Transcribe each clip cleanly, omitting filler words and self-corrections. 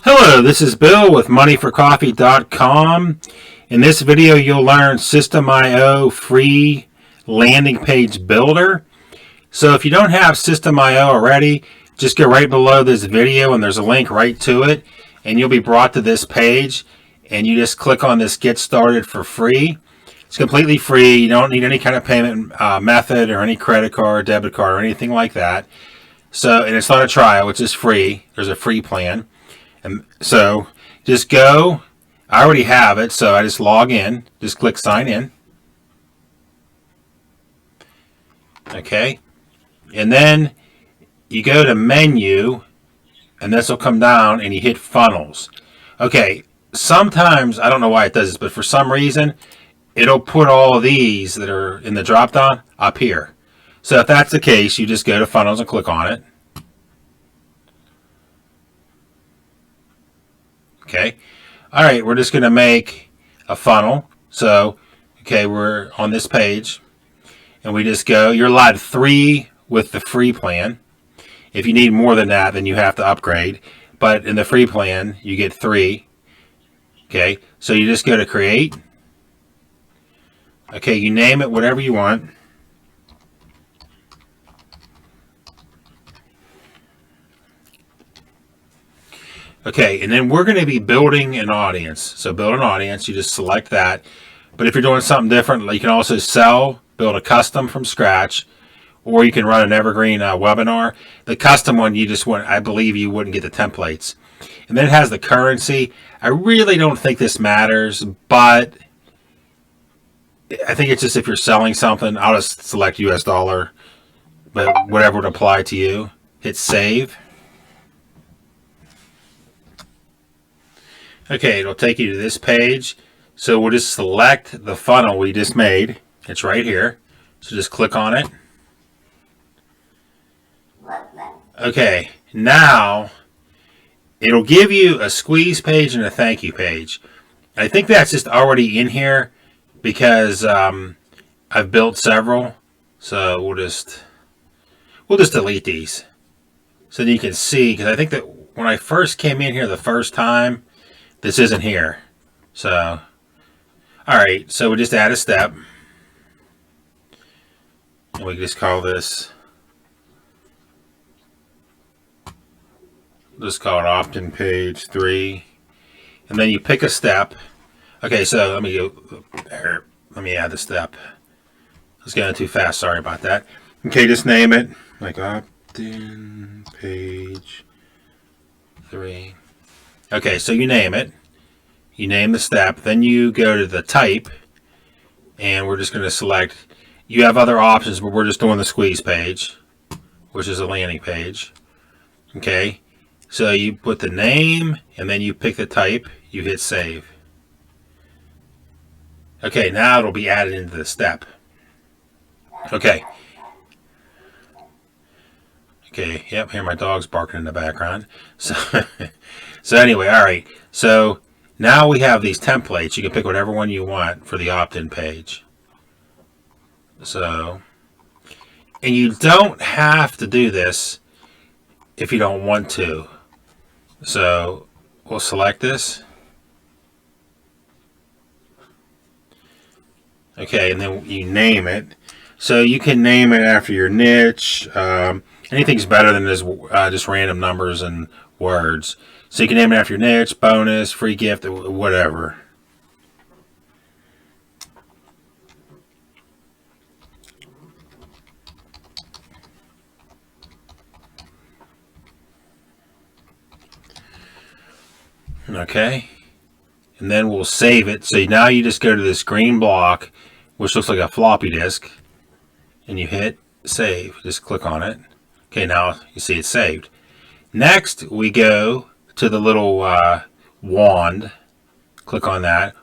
Hello, this is Bill with moneyforcoffee.com. In this video, you'll learn System.io free landing page builder. So if you don't have System.io already, just go right below this video and there's a link right to it, and you'll be brought to this page, and you just click on this Get Started for free. It's completely free. You don't need any kind of payment method or any credit card, debit card, or anything like that. So, and it's not a trial, it's just free. There's a free plan. And so just go. I already have it, so I just log in. Just click sign in. Okay. And then you go to menu, and this will come down, and you hit funnels. Okay. Sometimes, I don't know why it does this, but for some reason, it'll put all of these that are in the drop down up here. So if that's the case, you just go to funnels and click on it. Okay. All right. We're just going to make a funnel. So, okay, we're on this page and we just go, you're allowed 3 with the free plan. If you need more than that, then you have to upgrade. But in the free plan, you get 3. Okay. So you just go to create. Okay. You name it whatever you want. Okay, and then we're going to be building an audience. So build an audience, you just select that. But if you're doing something different, you can also sell, build a custom from scratch, or you can run an evergreen webinar. The custom one, you just want, I believe you wouldn't get the templates. And then it has the currency. I really don't think this matters, but I think it's just if you're selling something, I'll just select US dollar, but whatever would apply to you. Hit save. Okay, it'll take you to this page. So we'll just select the funnel we just made. It's right here. So just click on it. Okay, now it'll give you a squeeze page and a thank you page. I think that's just already in here because I've built several. So we'll just delete these so that you can see, because I think that when I first came in here the first time, this isn't here. So, all right, so we just add a step. And we just call this, just call it opt-in page 3. And then you pick a step. Okay, so let me go there. Let me add the step. I was going too fast, sorry about that. Okay, just name it like opt-in page 3. Okay, so you name it. You name the step. Then you go to the type. And we're just going to select. You have other options, but we're just doing the squeeze page, which is a landing page. Okay. So you put the name, and then you pick the type. You hit save. Okay, now it'll be added into the step. Okay. Okay, yep, here my dog's barking in the background. So anyway, all right. So now we have these templates. You can pick whatever one you want for the opt-in page. So, and you don't have to do this if you don't want to. So we'll select this. Okay, and then you name it. So you can name it after your niche. Anything's better than this, just random numbers and words. So you can name it after your niche, bonus, free gift, whatever. Okay. And then we'll save it. So now you just go to this green block, which looks like a floppy disk, and you hit save. Just click on it. Okay, now you see it's saved. Next, we go to the little wand. Click on that.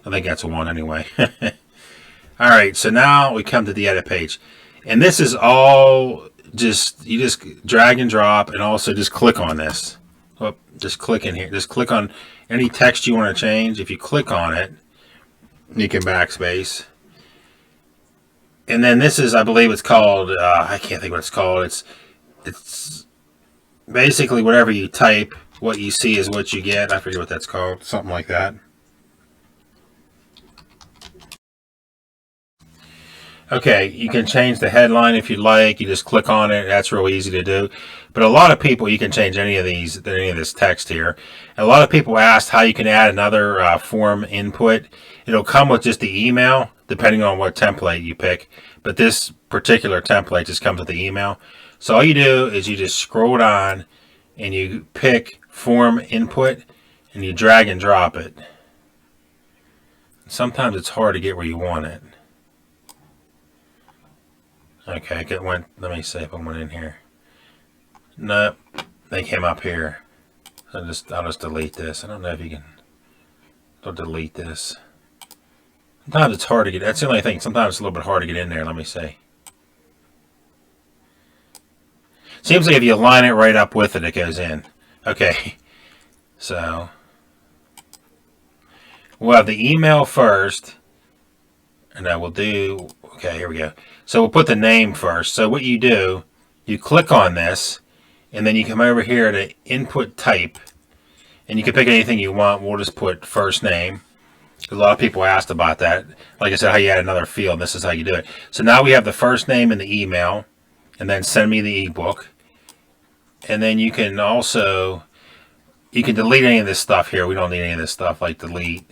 I think that's a wand anyway. All right, so now we come to the edit page. And this is all just, you just drag and drop and also just click on this. Oh, just click in here. Just click on any text you want to change. If you click on it, you can backspace. And then this is, I believe it's called, I can't think what it's called. It's basically whatever you type what you see is what you get. I forget what that's called. Something like that. Okay, you can change the headline if you'd like. You just click on it. That's real easy to do. But a lot of people, you can change any of this text here. And a lot of people asked how you can add another form input. It'll come with just the email, depending on what template you pick. But this particular template just comes with the email. So all you do is you just scroll down and you pick form input and you drag and drop it. Sometimes it's hard to get where you want it. Okay, let me see if I went in here. Nope, they came up here. I'll just delete this. I don't know if you can. I'll delete this. Sometimes it's hard to get. That's the only thing. Sometimes it's a little bit hard to get in there. Let me see. Seems like if you line it right up with it, it goes in. Okay, so we'll have the email first, and I will do. Okay, here we go. So we'll put the name first. So what you do, you click on this, and then you come over here to input type, and you can pick anything you want. We'll just put first name. A lot of people asked about that. Like I said, how you add another field, and this is how you do it. So now we have the first name in the email, and then send me the ebook. And then you can also, you can delete any of this stuff here. We don't need any of this stuff, like delete.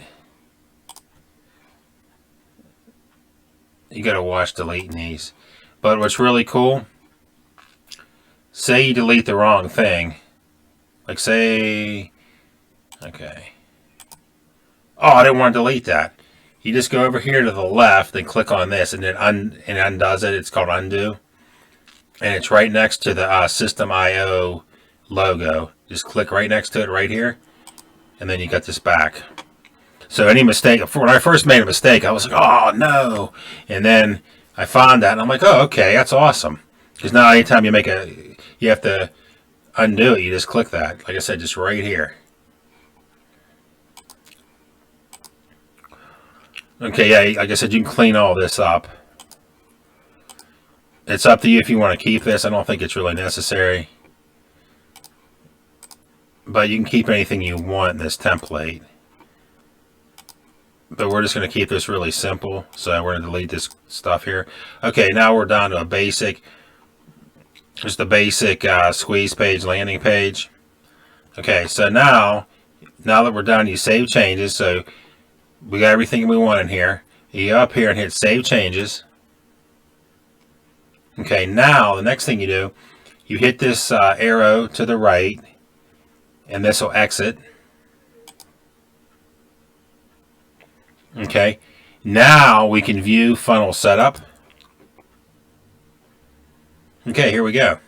You gotta watch deleting these. But what's really cool, say you delete the wrong thing. Like say, okay. Oh, I didn't want to delete that. You just go over here to the left and click on this, and it undoes it. It's called undo. And it's right next to the System IO logo. Just click right next to it right here, and then you got this back. So any mistake, when I first made a mistake, I was like, oh no. And then I found that, and I'm like, oh, okay, that's awesome. Because now anytime you you have to undo it, you just click that. Like I said, just right here. Okay, yeah, like I said, you can clean all this up. It's up to you if you want to keep this. I don't think it's really necessary. But you can keep anything you want in this template. But we're just going to keep this really simple. So we're going to delete this stuff here. Okay, now we're down to a basic, just a basic squeeze page, landing page. Okay, so now that we're done, you save changes. So we got everything we want in here. You go up here and hit save changes. Okay, now the next thing you do, you hit this arrow to the right, and this will exit. Okay, now we can view funnel setup. Okay, here we go.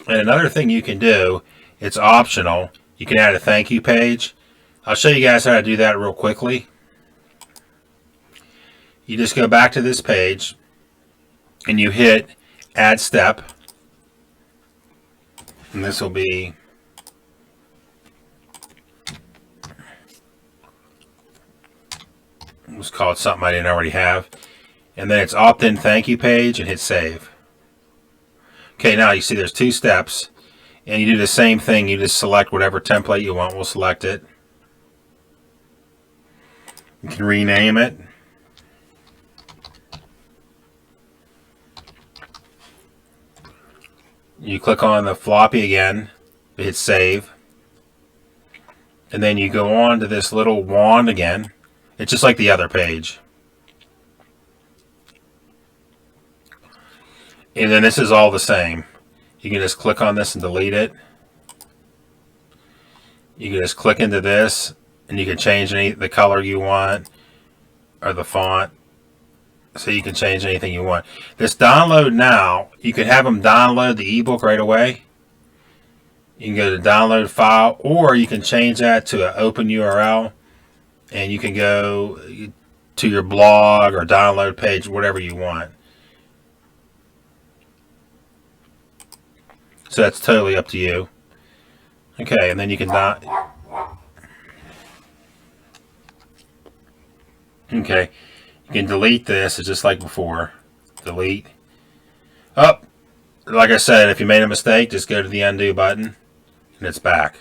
And another thing you can do, it's optional, you can add a thank you page. I'll show you guys how to do that real quickly. You just go back to this page and you hit add step, and this will be let's call it something I didn't already have, and then it's opt-in thank you page, and hit save. Okay, now you see there's two steps, and you do the same thing. You just select whatever template you want. We'll select it. You can rename it. You click on the floppy again, hit save, and then you go on to this little wand again. It's just like the other page. And then this is all the same. You can just click on this and delete it. You can just click into this, and you can change the color you want or the font. So you can change anything you want. This download now, you can have them download the ebook right away. You can go to download file, or you can change that to an open URL, and you can go to your blog or download page, whatever you want. So that's totally up to you. Okay, and then you can okay. You can delete this. It's just like before. Delete. Oh, like I said, if you made a mistake, just go to the undo button and it's back.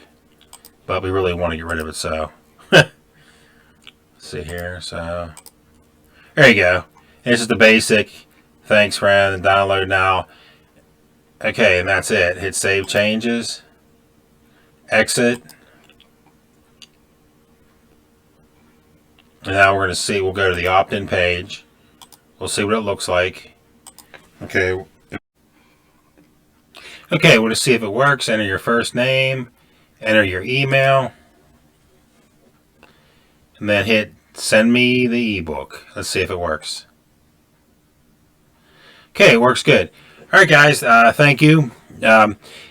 But we really want to get rid of it, so let's see here. So there you go. This is the basic. Thanks, friend, and download now. Okay, and that's it. Hit save changes. Exit. And now we're going to see, we'll go to the opt-in page. We'll see what it looks like. Okay. Okay, we'll just see if it works. Enter your first name. Enter your email. And then hit send me the ebook. Let's see if it works. Okay, it works good. All right, guys. Thank you.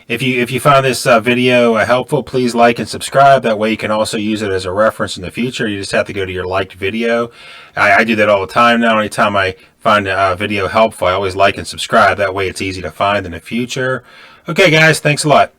If you found this video helpful, please like and subscribe. That way you can also use it as a reference in the future. You just have to go to your liked video. I do that all the time now. Anytime I find a video helpful, I always like and subscribe. That way it's easy to find in the future. Okay, guys. Thanks a lot.